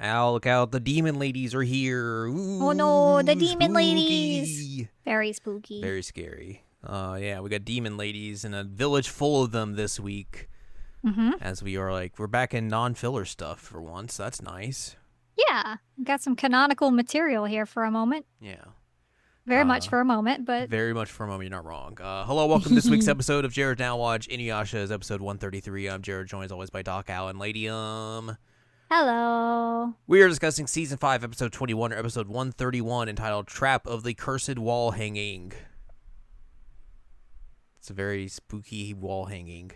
Ow, look out, the demon ladies are here. Oh no, the Ooh, demon ladies. spooky. Very spooky. Very scary. Yeah, we got demon ladies in a village full of them this week. Mm-hmm. As we're back in non-filler stuff for once. That's nice. Yeah, got some canonical material here for a moment. Yeah. Very much for a moment, but Very much for a moment, you're not wrong. Hello, welcome to this week's episode of Jared Now Watch. Inuyasha is episode 133. I'm Jared, joined as always by Doc Allen Ladium. hello. We are discussing season 5, episode 21, or episode 131, entitled Trap of the Cursed Wall Hanging. It's a very spooky wall hanging.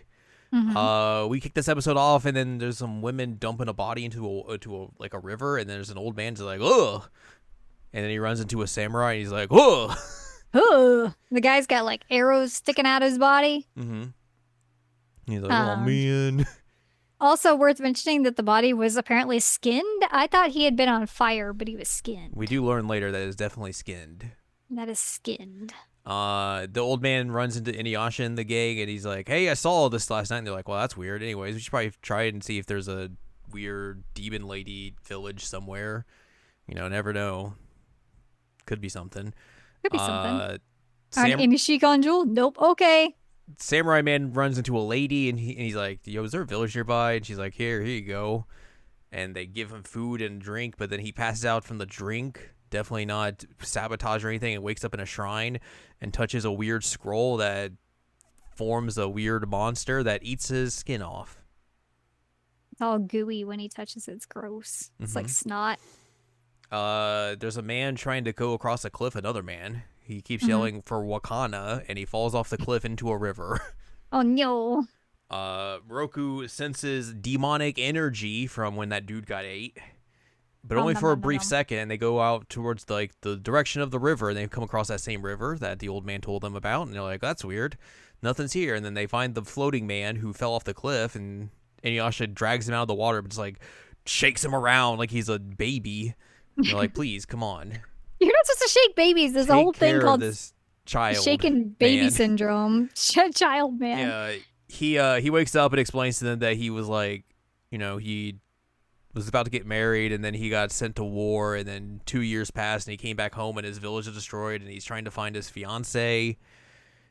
Mm-hmm. We kick this episode off, and then there's some women dumping a body into a river, and then there's an old man who's like, ugh, and then he runs into a samurai, and he's like, ugh. Ooh, the guy's got like arrows sticking out his body. Mm-hmm. He's like, oh Um, man. Also worth mentioning that the body was apparently skinned. I thought he had been on fire, but he was We skinned. do learn later that it's definitely skinned. That is skinned. The old man runs into Inuyasha and the gang, and he's like, hey, I saw all this last night. And they're like, well, that's weird. Anyways, we should probably try it and see if there's a weird demon lady village somewhere. Never know. Could be something. Could be something. Uh, On Sam- Inishikanju? Nope. Okay. Samurai man runs into a lady, and he's like, yo, is there a village nearby? And she's like, here you go. And they give him food and drink, but then he passes out from the drink. Definitely not sabotage or anything, and wakes up in a shrine and touches a weird scroll that forms a weird monster that eats his skin off. It's all gooey when he touches it. It's gross. It's like Mm-hmm. snot. There's a man trying to go across a cliff, another man. He keeps Mm-hmm. yelling for Wakana, and he falls off the cliff into a river. Oh no. Roku senses demonic energy from when that dude got ate, but Nom only nom for a nom nom brief nom. second. And they go out towards the direction of the river, and they come across that same river that the old man told them about, and they're like, "That's weird, nothing's here." And then they find the floating man who fell off the cliff, and Inuyasha drags him out of the water, but just like shakes him around like he's a baby. And they're like, "Please, come on, You're not supposed to shake babies. There's a take whole thing care of called this child." shaken baby Man. syndrome. Child man. He wakes up and explains to them that he was like, he was about to get married, and then he got sent to war, and then 2 years passed, and he came back home, and his village is destroyed, and he's trying to find his fiance,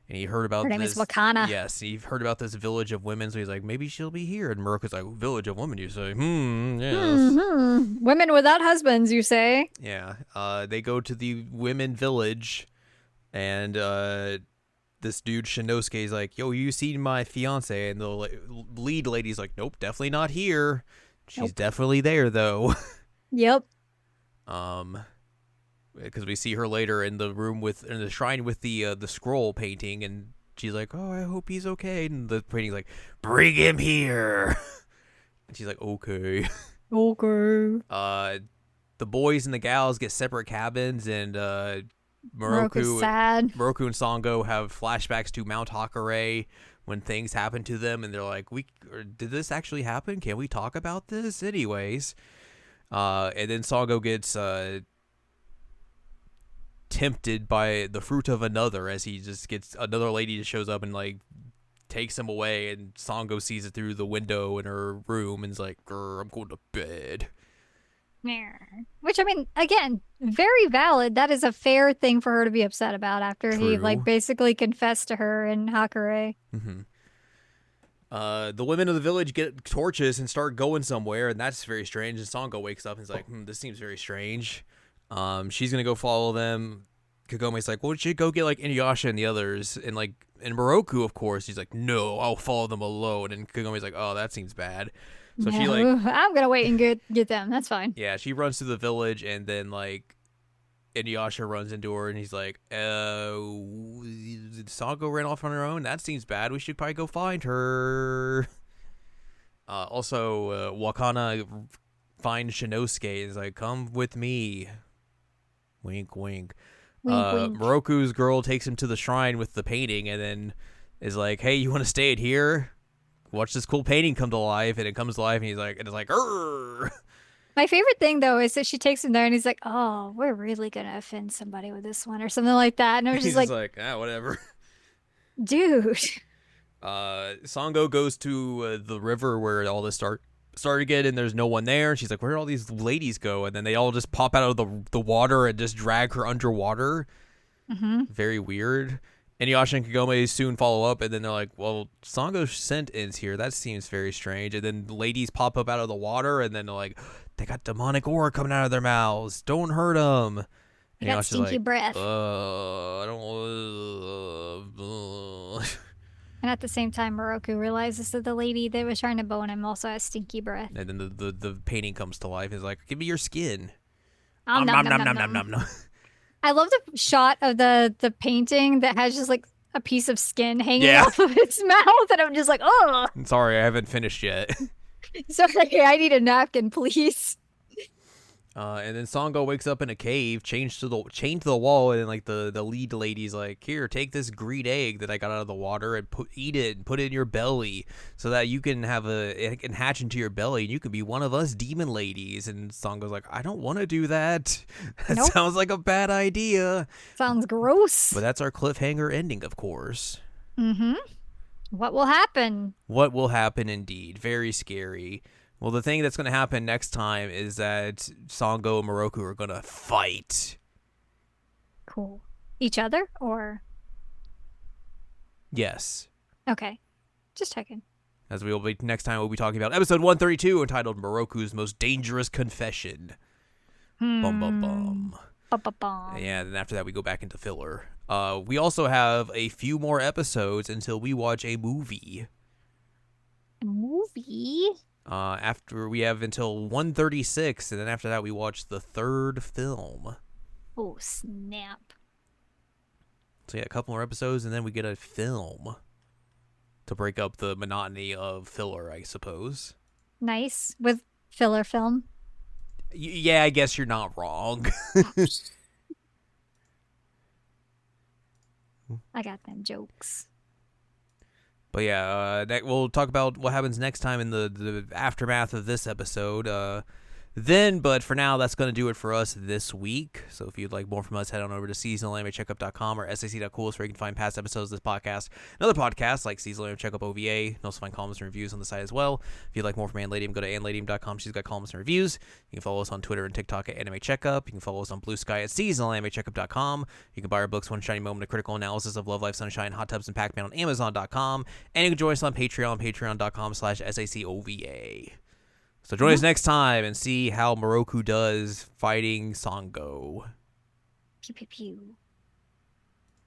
and he heard about Her name this. is Wakana. Yes, he heard about this village of women, so he's like, maybe she'll be here. And Muraku's like, village of women, you say? Yes. Mm-hmm. Women without husbands, you say? Yeah. They go to the women village, and this dude Shinosuke is like, yo, you seen my fiance? And the lead lady's like, nope, definitely not here. She's Nope. definitely there though. Yep. Because we see her later in the shrine with the scroll painting, and she's like, oh, I hope he's okay. And the painting's like, bring him here. And she's like, okay. Okay. The boys and the gals get separate cabins, and Moroku's sad. Moroku and Sango have flashbacks to Mount Hakare when things happen to them, and they're like, did this actually happen? Can we talk about this? Anyways. And then Sango gets tempted by the fruit of another, as he just gets another lady that shows up and like takes him away, and Sango sees it through the window in her room and is like, grr, I'm going to bed. Which, I mean, again, very valid. That is a fair thing for her to be upset about after he, like, True. basically confessed to her in Hakare. Mm-hmm. The women of the village get torches and start going somewhere, and that's very strange. And Sango wakes up and is like, this seems very strange. She's gonna go follow them. Kagome's like, well, we should go get like Inuyasha and the others, and Moroku, of course, he's like, no, I'll follow them alone. And Kagome's like, oh, that seems bad. So she like, I'm gonna wait and get them. That's fine. yeah, she runs through the village, and then like Inuyasha runs into her, and he's like, Sango ran off on her own? That seems bad. We should probably go find her. Also, Wakana finds Shinosuke and is like, come with me. Wink, wink. Wink, wink. Moroku's girl takes him to the shrine with the painting, and then is like, hey, you want to stay at here? Watch this cool painting come to life. And it comes to life, and it's like, Urgh! My favorite thing, though, is that she takes him there and he's like, oh, we're really gonna offend somebody with this one or something like that. And I was He's just just like, like, whatever. dude. Sango goes to the river where all this start again, and there's no one there. She's like, where did all these ladies go? And then they all just pop out of the water and just drag her underwater. Mm-hmm. Very weird. Inuyasha and Kagome soon follow up, and then they're like, well, Sango sent ins here. That seems very strange. And then ladies pop up out of the water, and then they're like, they got demonic aura coming out of their mouths. Don't hurt them. You got stinky breath. I don't. And at the same time, Moroku realizes that the lady that was trying to bone him also has stinky breath. And then the painting comes to life. It's like, give me your skin. Nom, nom, nom, nom, nom, nom. I love the shot of the painting that has just like a piece of skin hanging off of its mouth, and I'm just like, oh. Sorry, I haven't finished yet. So like, hey, I need a napkin, please. And then Sango wakes up in a cave, chained to the wall, and like the lead lady's like, here, take this green egg that I got out of the water and eat it and put it in your belly so that you can it can hatch into your belly and you can be one of us demon ladies. And Sango's like, I don't want to do that. That sounds like a bad idea. Sounds gross. But that's our cliffhanger ending, of course. Mm-hmm. What will happen? What will happen indeed. Very scary. Well, the thing that's going to happen next time is that Sango and Moroku are going to fight. Cool. Each other, or? Yes. Okay. Just checking. As we will be next time, we'll be talking about episode 132 entitled Moroku's Most Dangerous Confession. Bum, bum, bum. Bum, bum, bum. Yeah, then after that, we go back into filler. We also have a few more episodes until we watch a movie. A movie? After we have until 136, and then after that we watch the third film. Oh, snap. So yeah, a couple more episodes, and then we get a film to break up the monotony of filler, I suppose. Nice. With filler film. Yeah, I guess you're not wrong. I got them jokes. But yeah, we'll talk about what happens next time in the aftermath of this episode. But for now, that's going to do it for us this week. So if you'd like more from us, head on over to seasonalanimecheckup.com or sac.cool where you can find past episodes of this podcast and other podcasts like Seasonal Anime Checkup OVA. You can also find columns and reviews on the site as well. If you'd like more from Ann Ladium, go to annladium.com. She's got columns and reviews. You can follow us on Twitter and TikTok at Anime Checkup. You can follow us on Blue Sky at seasonalanimecheckup.com. You can buy our books, One Shiny Moment, a critical analysis of Love, Life, Sunshine, Hot Tubs, and Pac-Man on Amazon.com. And you can join us on Patreon, patreon.com/SACOVA. So join us next time and see how Moroku does fighting Sango. Pew, pew, pew.